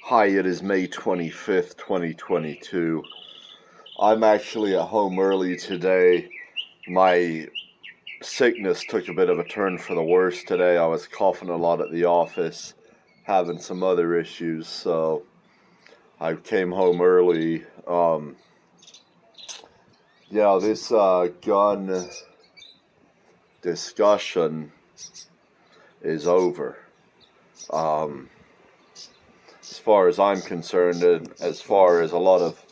Hi, it is May 25th, 2022. I'm actually at home early today. My sickness took a bit of a turn for the worse today. I was coughing a lot at the office, having some other issues, so I came home early. This gun discussion is over. As far as I'm concerned, and as far as a lot of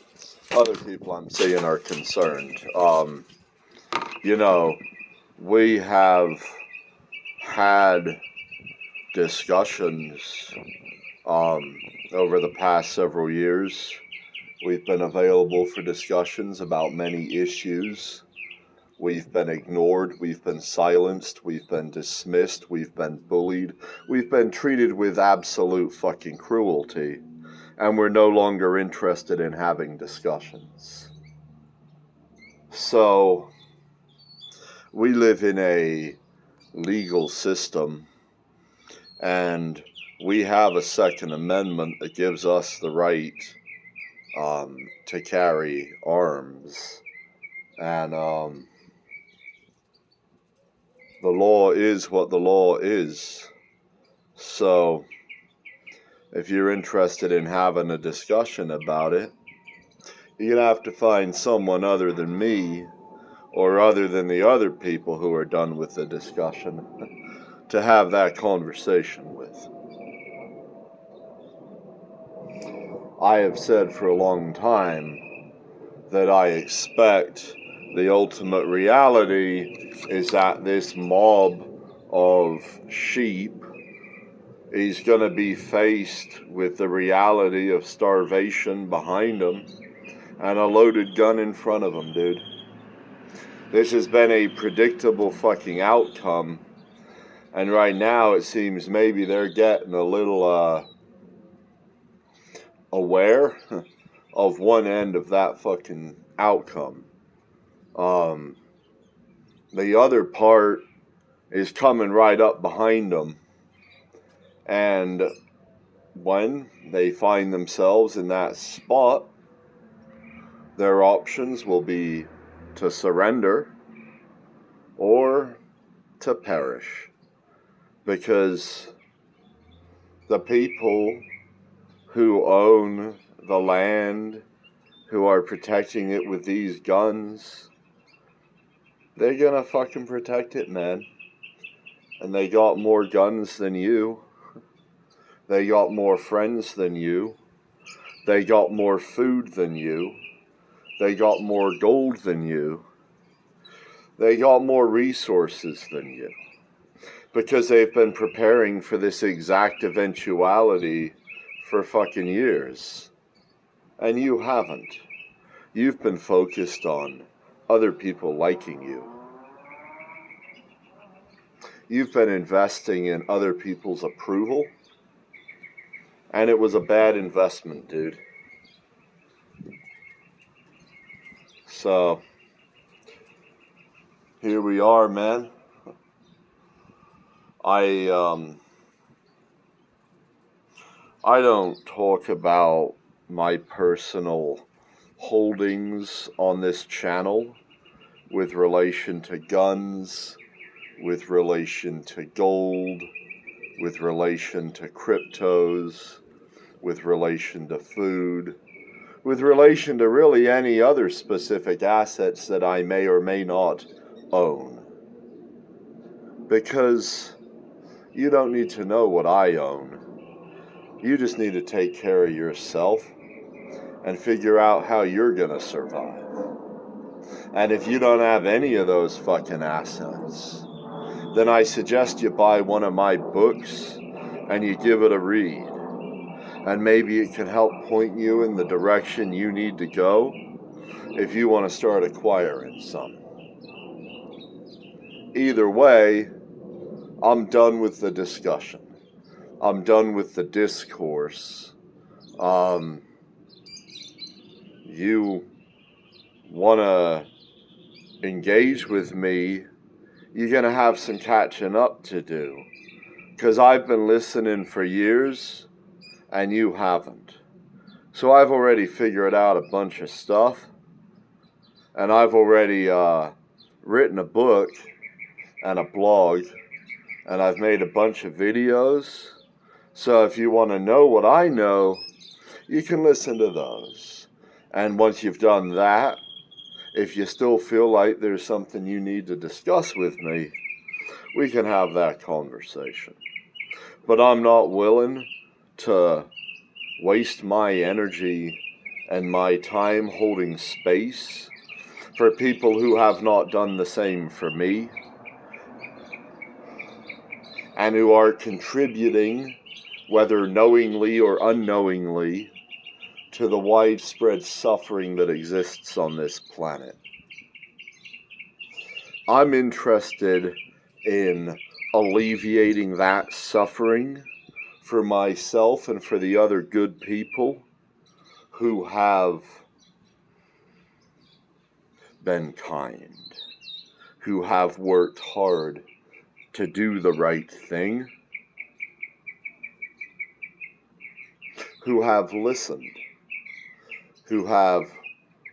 other people I'm seeing are concerned. We have had discussions over the past several years. We've been available for discussions about many issues. We've been ignored, we've been silenced, we've been dismissed, we've been bullied, we've been treated with absolute fucking cruelty, and we're no longer interested in having discussions. So, we live in a legal system, and we have a Second Amendment that gives us the right to carry arms, and the law is what the law is. So, if you're interested in having a discussion about it, you're going to have to find someone other than me, or other than the other people who are done with the discussion, to have that conversation with. I have said for a long time that I expect the ultimate reality is that this mob of sheep is going to be faced with the reality of starvation behind them and a loaded gun in front of them, dude. This has been a predictable fucking outcome, and right now it seems maybe they're getting a little aware of one end of that fucking outcome. The other part is coming right up behind them, and when they find themselves in that spot, their options will be to surrender or to perish, because the people who own the land, who are protecting it with these guns, they're gonna fucking protect it, man. And they got more guns than you. They got more friends than you. They got more food than you. They got more gold than you. They got more resources than you. Because they've been preparing for this exact eventuality for fucking years. And you haven't. You've been focused on other people liking you. You've been investing in other people's approval. And it was a bad investment, dude. So, here we are, man. I don't talk about my personal holdings on this channel with relation to guns, with relation to gold, with relation to cryptos, with relation to food, with relation to really any other specific assets that I may or may not own. Because you don't need to know what I own. You just need to take care of yourself and figure out how you're gonna survive. And if you don't have any of those fucking assets, then I suggest you buy one of my books and you give it a read. And maybe it can help point you in the direction you need to go if you want to start acquiring some. Either way, I'm done with the discussion. I'm done with the discourse. You want to engage with me, you're going to have some catching up to do. Because I've been listening for years, and you haven't. So I've already figured out a bunch of stuff, and I've already written a book and a blog, and I've made a bunch of videos. So if you want to know what I know, you can listen to those. And once you've done that, if you still feel like there's something you need to discuss with me, we can have that conversation. But I'm not willing to waste my energy and my time holding space for people who have not done the same for me and who are contributing, whether knowingly or unknowingly, to the widespread suffering that exists on this planet. I'm interested in alleviating that suffering for myself and for the other good people who have been kind, who have worked hard to do the right thing, who have listened, who have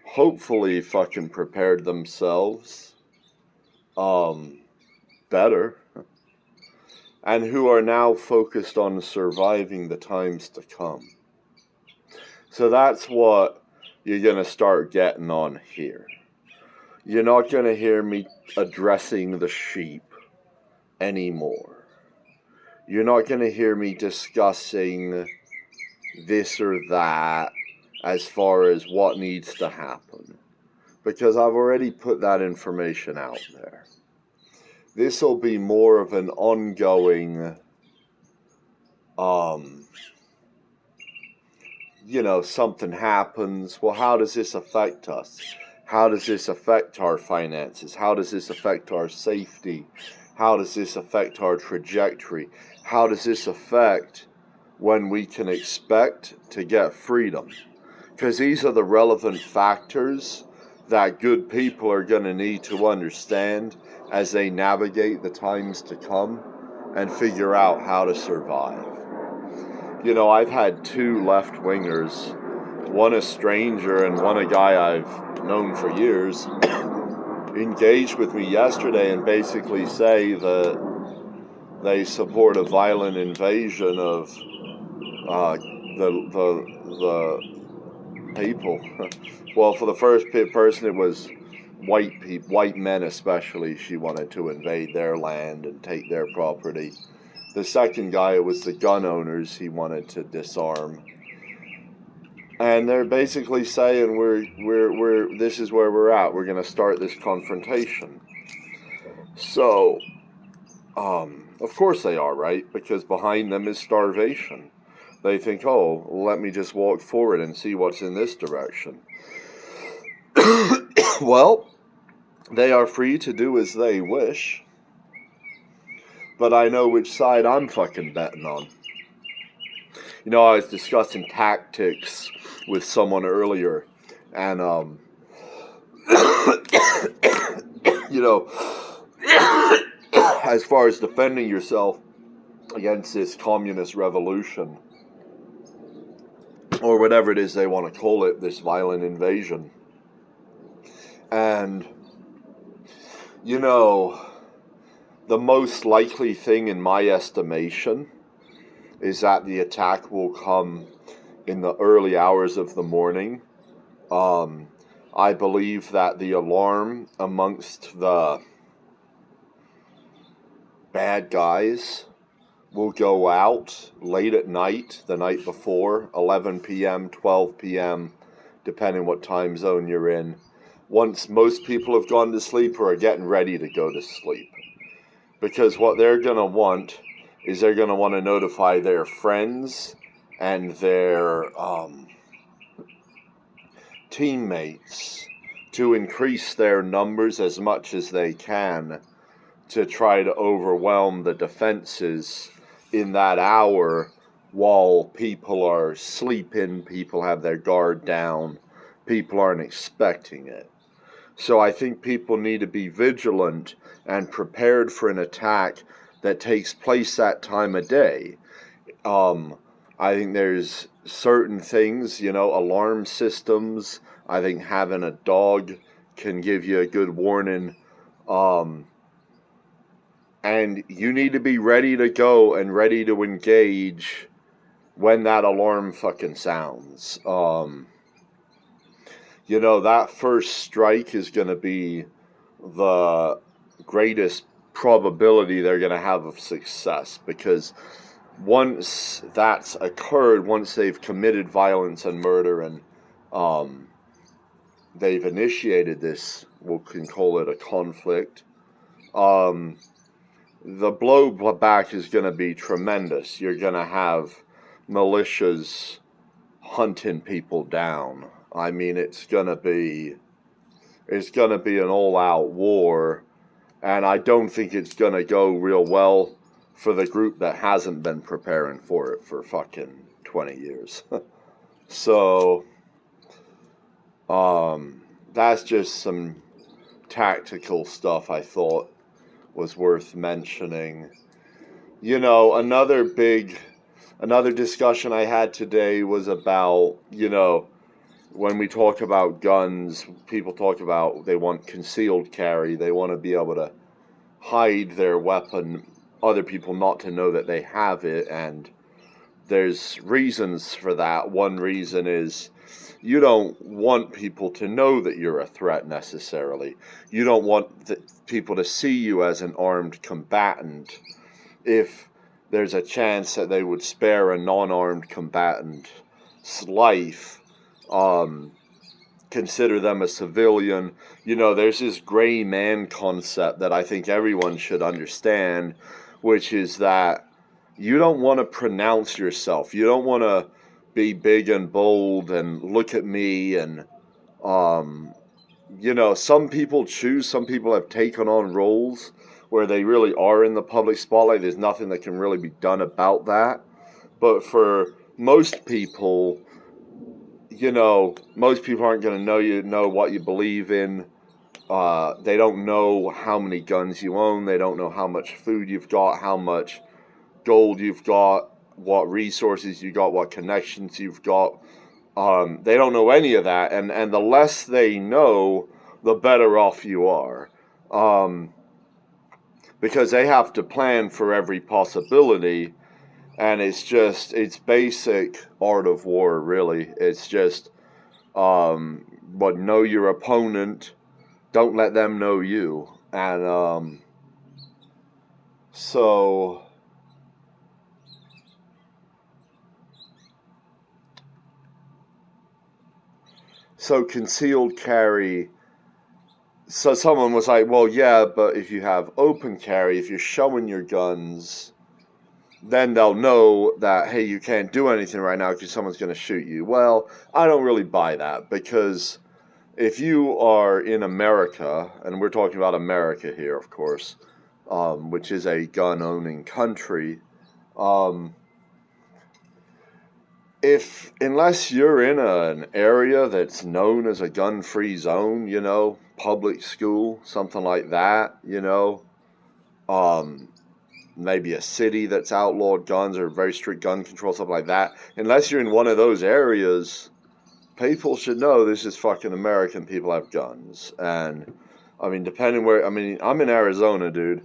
hopefully fucking prepared themselves better, and who are now focused on surviving the times to come. So that's what you're going to start getting on here. You're not going to hear me addressing the sheep anymore. You're not going to hear me discussing this or that as far as what needs to happen, because I've already put that information out there. This will be more of an ongoing, something happens. Well, how does this affect us? How does this affect our finances? How does this affect our safety? How does this affect our trajectory? How does this affect when we can expect to get freedom? Because these are the relevant factors that good people are going to need to understand as they navigate the times to come and figure out how to survive. I've had two left-wingers, one a stranger and one a guy I've known for years, engage with me yesterday and basically say that they support a violent invasion of the people. Well, for the first person, it was white men especially. She wanted to invade their land and take their property. The second guy, it was the gun owners he wanted to disarm. And they're basically saying we're this is where we're at. We're going to start this confrontation. So, of course they are, right? Because behind them is starvation. They think, oh, let me just walk forward and see what's in this direction. Well, they are free to do as they wish. But I know which side I'm fucking betting on. I was discussing tactics with someone earlier, and, as far as defending yourself against this communist revolution, or whatever it is they want to call it, this violent invasion. And, the most likely thing in my estimation is that the attack will come in the early hours of the morning. I believe that the alarm amongst the bad guys will go out late at night, the night before, 11 p.m., 12 p.m., depending what time zone you're in, once most people have gone to sleep or are getting ready to go to sleep. Because what they're going to want is they're going to want to notify their friends and their teammates to increase their numbers as much as they can to try to overwhelm the defenses in that hour while people are sleeping, people have their guard down, people aren't expecting it. So I think people need to be vigilant and prepared for an attack that takes place that time of day. I think there's certain things, alarm systems. I think having a dog can give you a good warning. And you need to be ready to go and ready to engage when that alarm fucking sounds. That first strike is going to be the greatest probability they're going to have of success, because once that's occurred, once they've committed violence and murder and they've initiated this, we can call it a conflict, the blowback is going to be tremendous. You're going to have militias hunting people down. I mean, it's going to be an all-out war, and I don't think it's going to go real well for the group that hasn't been preparing for it for fucking 20 years. So, that's just some tactical stuff I thought was worth mentioning. Another discussion I had today was about, when we talk about guns, people talk about they want concealed carry. They want to be able to hide their weapon, other people not to know that they have it, and there's reasons for that. One reason is you don't want people to know that you're a threat necessarily. You don't want people to see you as an armed combatant. If there's a chance that they would spare a non-armed combatant's life, consider them a civilian. There's this gray man concept that I think everyone should understand, which is that you don't want to pronounce yourself. You don't want to be big and bold and look at me and, some people have taken on roles where they really are in the public spotlight. There's nothing that can really be done about that. But for most people, most people aren't going to know what you believe in. They don't know how many guns you own. They don't know how much food you've got, how much gold you've got, what resources you got, what connections you've got. They don't know any of that. And the less they know, the better off you are. Because they have to plan for every possibility. And it's basic art of war, really. It's just, know your opponent, don't let them know you. And, so concealed carry. So someone was like, well, yeah, but if you have open carry, if you're showing your guns, then they'll know that, hey, you can't do anything right now because someone's going to shoot you. Well, I don't really buy that, because if you are in America, and we're talking about America here, of course, which is a gun-owning country, unless you're in an area that's known as a gun-free zone, public school, something like that, maybe a city that's outlawed guns or very strict gun control, something like that, unless you're in one of those areas, people should know this is fucking American. People have guns. And, depending where, I'm in Arizona, dude.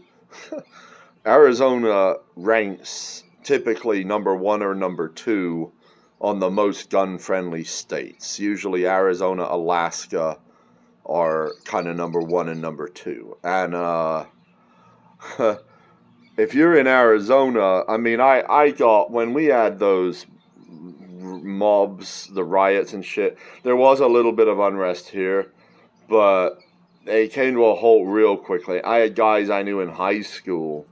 Arizona ranks typically number 1 or number 2 on the most gun-friendly states. Usually Arizona, Alaska are kind of number 1 and number 2. And if you're in Arizona, I got, when we had those mobs, the riots and shit, there was a little bit of unrest here, but it came to a halt real quickly. I had guys I knew in high school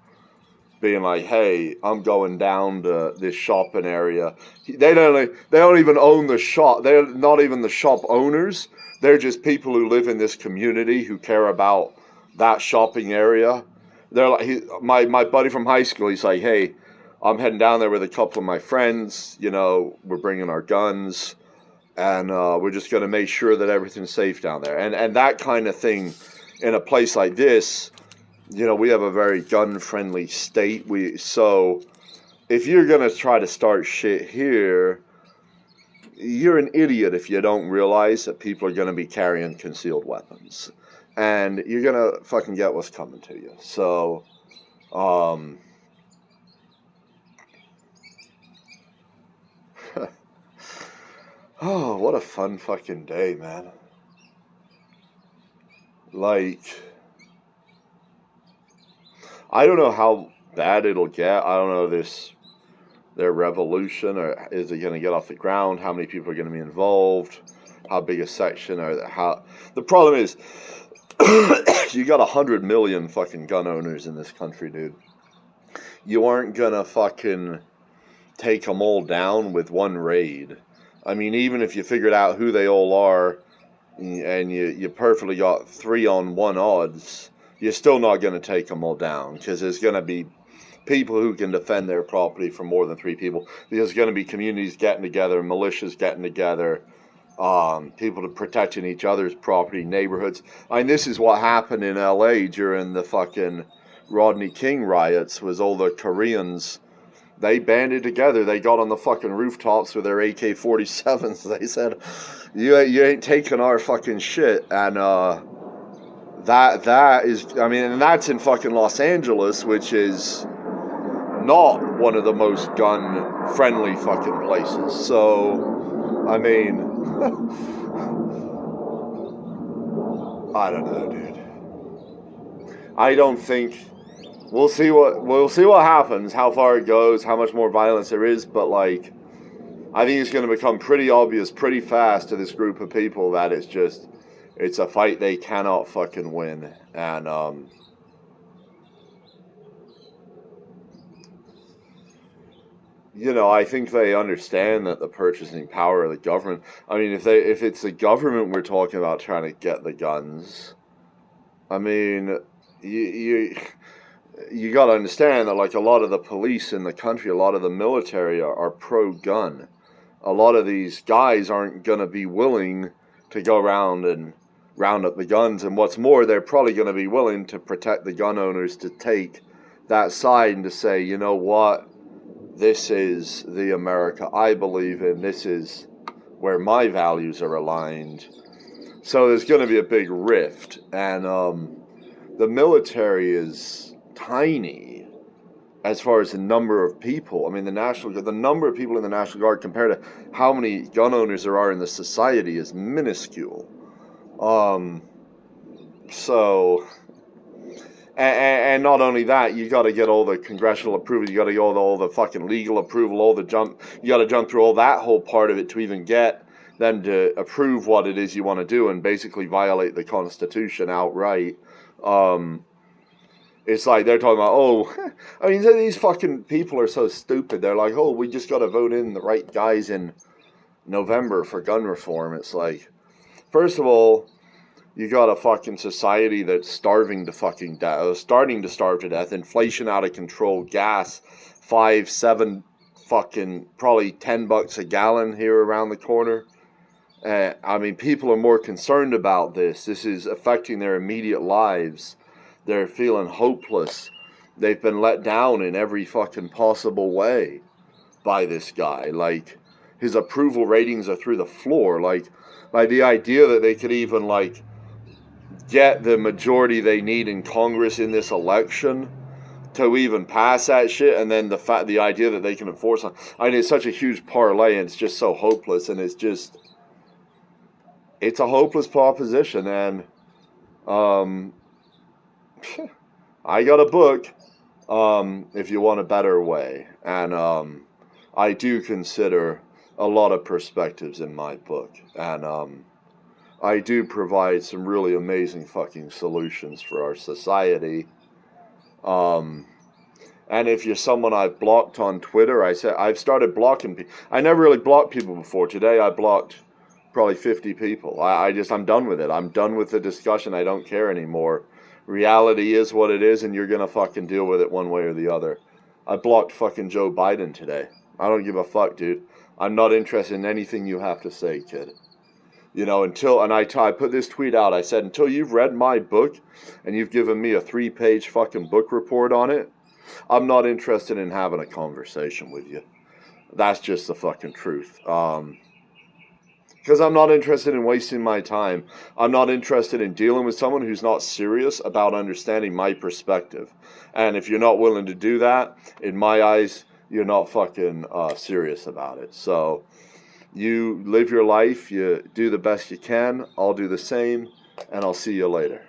being like, hey, I'm going down to this shopping area. They don't even own the shop. They're not even the shop owners. They're just people who live in this community who care about that shopping area. They're like, my buddy from high school, he's like, hey, I'm heading down there with a couple of my friends. We're bringing our guns, and we're just going to make sure that everything's safe down there. And that kind of thing in a place like this, we have a very gun-friendly state. So if you're going to try to start shit here, you're an idiot if you don't realize that people are going to be carrying concealed weapons. And you're going to fucking get what's coming to you. So, oh, what a fun fucking day, man. Like, I don't know how bad it'll get. I don't know their revolution, or is it going to get off the ground? How many people are going to be involved? How big a section? Or how? The problem is, you got 100 million fucking gun owners in this country, dude. You aren't gonna fucking take them all down with one raid. I mean, even if you figured out who they all are, and you perfectly got 3-on-1 odds, you're still not going to take them all down, because there's going to be people who can defend their property from more than 3 people. There's going to be communities getting together, militias getting together, people protecting each other's property, neighborhoods. I mean, this is what happened in LA during the fucking Rodney King riots, was all the Koreans, they banded together. They got on the fucking rooftops with their AK-47s. They said, you ain't taking our fucking shit. And that is, I mean, and that's in fucking Los Angeles, which is not one of the most gun-friendly fucking places. So, I mean, I don't know, dude. I don't think... We'll see what happens, how far it goes, how much more violence there is, but like, I think it's going to become pretty obvious pretty fast to this group of people that it's a fight they cannot fucking win. And you know, I think they understand that the purchasing power of the government, I mean, if it's the government we're talking about trying to get the guns, I mean, you got to understand that, like, a lot of the police in the country, a lot of the military are pro-gun. A lot of these guys aren't going to be willing to go around and round up the guns. And what's more, they're probably going to be willing to protect the gun owners, to take that side and to say, you know what, this is the America I believe in. This is where my values are aligned. So there's going to be a big rift. And the military is tiny as far as the number of people. I mean, the number of people in the National Guard compared to how many gun owners there are in the society is minuscule. So, and not only that, you got to get all the congressional approval, you got to get all the fucking legal approval, you got to jump through all that whole part of it to even get them to approve what it is you want to do, and basically violate the Constitution outright. It's like they're talking about, oh, I mean, these fucking people are so stupid. They're like, oh, we just got to vote in the right guys in November for gun reform. It's like, first of all, you got a fucking society that's starving to fucking death, starting to starve to death, inflation out of control, gas, 5, 7, fucking probably $10 a gallon here around the corner. I mean, people are more concerned about this. This is affecting their immediate lives. They're feeling hopeless. They've been let down in every fucking possible way by this guy. Like, his approval ratings are through the floor. Like the idea that they could even, like, get the majority they need in Congress in this election to even pass that shit, and then the idea that they can enforce on. I mean, it's such a huge parlay, and it's just so hopeless, and it's a hopeless proposition. And I got a book, if you want a better way. And I do consider a lot of perspectives in my book. And I do provide some really amazing fucking solutions for our society. And if you're someone I've blocked on Twitter, I've started blocking people. I never really blocked people before. Today I blocked probably 50 people. I'm done with it. I'm done with the discussion. I don't care anymore. Reality is what it is, and you're going to fucking deal with it one way or the other. I blocked fucking Joe Biden today. I don't give a fuck, dude. I'm not interested in anything you have to say, kid. You know, I put this tweet out. I said, until you've read my book and you've given me a 3-page fucking book report on it, I'm not interested in having a conversation with you. That's just the fucking truth. Because I'm not interested in wasting my time. I'm not interested in dealing with someone who's not serious about understanding my perspective. And if you're not willing to do that, in my eyes, you're not fucking serious about it. So you live your life, you do the best you can, I'll do the same, and I'll see you later.